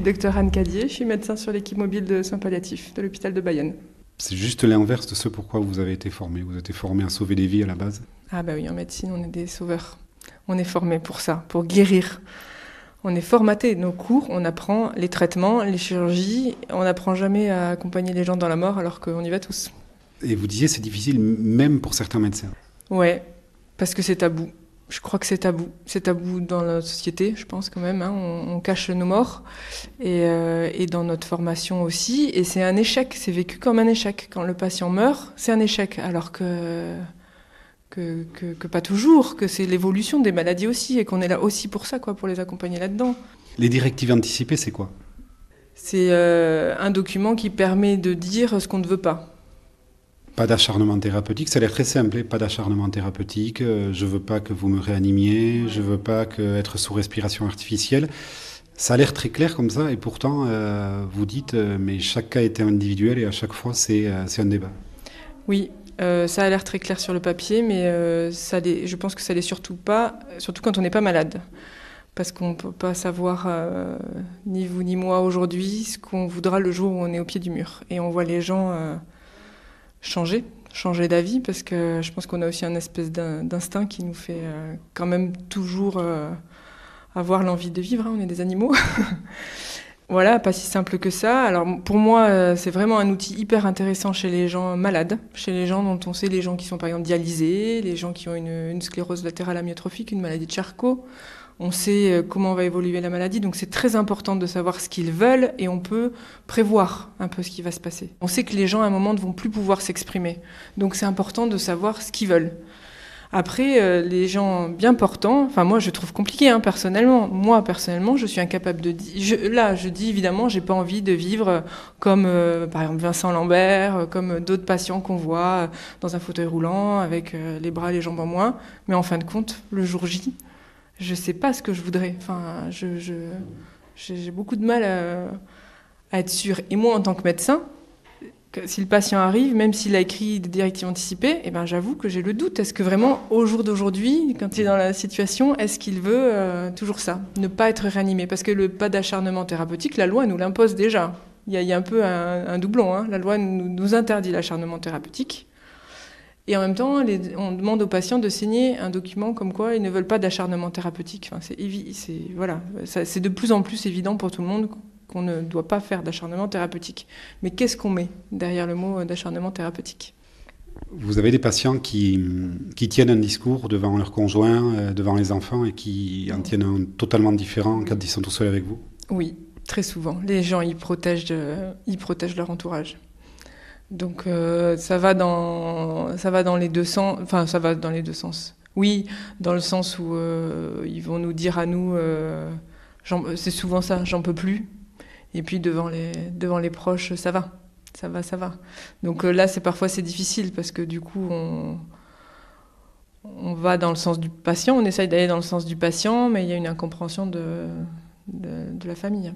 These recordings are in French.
le docteur Anne Cadier, je suis médecin sur l'équipe mobile de soins palliatifs de l'hôpital de Bayonne. C'est juste l'inverse de ce pourquoi vous avez été formé. Vous avez été formé à sauver des vies à la base. Ah bah oui, en médecine, on est des sauveurs. On est formé pour ça, pour guérir. On est formaté. Nos cours, on apprend les traitements, les chirurgies. On n'apprend jamais à accompagner les gens dans la mort alors qu'on y va tous. Et vous disiez c'est difficile même pour certains médecins. Ouais, parce que c'est tabou. Je crois que c'est tabou. C'est tabou dans la société, je pense quand même. Hein. On cache nos morts et dans notre formation aussi. Et c'est un échec, c'est vécu comme un échec. Quand le patient meurt, c'est un échec. Alors que pas toujours, que c'est l'évolution des maladies aussi et qu'on est là aussi pour ça, quoi, pour les accompagner là-dedans. Les directives anticipées, c'est quoi ? C'est un document qui permet de dire ce qu'on ne veut pas. Pas d'acharnement thérapeutique, ça a l'air très simple, pas d'acharnement thérapeutique, je veux pas que vous me réanimiez, je veux pas être sous respiration artificielle. Ça a l'air très clair comme ça et pourtant vous dites mais chaque cas est individuel et à chaque fois c'est un débat. Oui, ça a l'air très clair sur le papier mais je pense que ça l'est surtout pas, surtout quand on n'est pas malade. Parce qu'on ne peut pas savoir, ni vous ni moi aujourd'hui, ce qu'on voudra le jour où on est au pied du mur. Et on voit les gens changer d'avis, parce que je pense qu'on a aussi un espèce d'instinct qui nous fait quand même toujours avoir l'envie de vivre. Hein, on est des animaux. Voilà, pas si simple que ça. Alors pour moi, c'est vraiment un outil hyper intéressant chez les gens malades, chez les gens dont on sait, les gens qui sont par exemple dialysés, les gens qui ont une sclérose latérale amyotrophique, une maladie de Charcot. On sait comment va évoluer la maladie, donc c'est très important de savoir ce qu'ils veulent et on peut prévoir un peu ce qui va se passer. On sait que les gens à un moment ne vont plus pouvoir s'exprimer, donc c'est important de savoir ce qu'ils veulent. Après, les gens bien portants, enfin moi je trouve compliqué personnellement. Moi personnellement, je suis incapable de dire. Je dis évidemment, j'ai pas envie de vivre comme par exemple Vincent Lambert, comme d'autres patients qu'on voit dans un fauteuil roulant avec les bras et les jambes en moins. Mais en fin de compte, le jour J, je sais pas ce que je voudrais. Enfin, j'ai beaucoup de mal à être sûre. Et moi, en tant que médecin, si le patient arrive, même s'il a écrit des directives anticipées, j'avoue que j'ai le doute. Est-ce que vraiment, au jour d'aujourd'hui, quand il est dans la situation, est-ce qu'il veut toujours ça, ne pas être réanimé ? Parce que le pas d'acharnement thérapeutique, la loi nous l'impose déjà. Il y a un peu un doublon. Hein. La loi nous interdit l'acharnement thérapeutique. Et en même temps, on demande aux patients de signer un document comme quoi ils ne veulent pas d'acharnement thérapeutique. Enfin, c'est de plus en plus évident pour tout le monde qu'on ne doit pas faire d'acharnement thérapeutique. Mais qu'est-ce qu'on met derrière le mot d'acharnement thérapeutique ? Vous avez des patients qui tiennent un discours devant leurs conjoints, devant les enfants, et qui en tiennent un totalement différent quand ils sont tout seuls avec vous ? Oui, très souvent. Les gens, ils protègent leur entourage. Donc ça va dans les deux sens. Enfin, ça va dans les deux sens. Oui, dans le sens où ils vont nous dire à nous, c'est souvent ça, j'en peux plus. Et puis devant les proches, ça va. Donc là, parfois c'est difficile parce que du coup, on va dans le sens du patient, on essaye d'aller dans le sens du patient, mais il y a une incompréhension de la famille.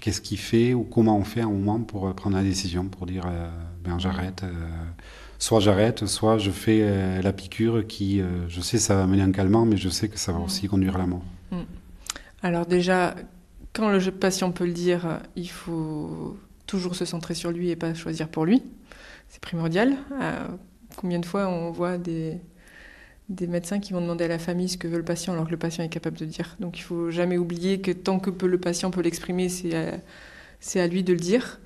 Qu'est-ce qui fait ou comment on fait à un moment pour prendre la décision, pour dire j'arrête, soit j'arrête, soit je fais la piqûre qui, je sais ça va mener un calmant, mais je sais que ça va aussi conduire à la mort. Alors déjà, quand le patient peut le dire, il faut toujours se centrer sur lui et pas choisir pour lui. C'est primordial. Combien de fois on voit des médecins qui vont demander à la famille ce que veut le patient alors que le patient est capable de dire. Donc il ne faut jamais oublier que tant que le patient peut l'exprimer, c'est à lui de le dire.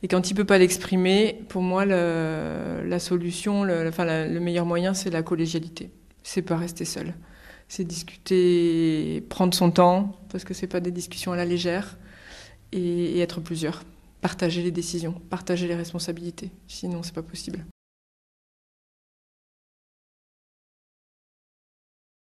Et quand il ne peut pas l'exprimer, pour moi, la solution, le meilleur moyen, c'est la collégialité. C'est pas rester seul. C'est discuter, prendre son temps, parce que ce n'est pas des discussions à la légère, et être plusieurs. Partager les décisions, partager les responsabilités. Sinon, ce n'est pas possible.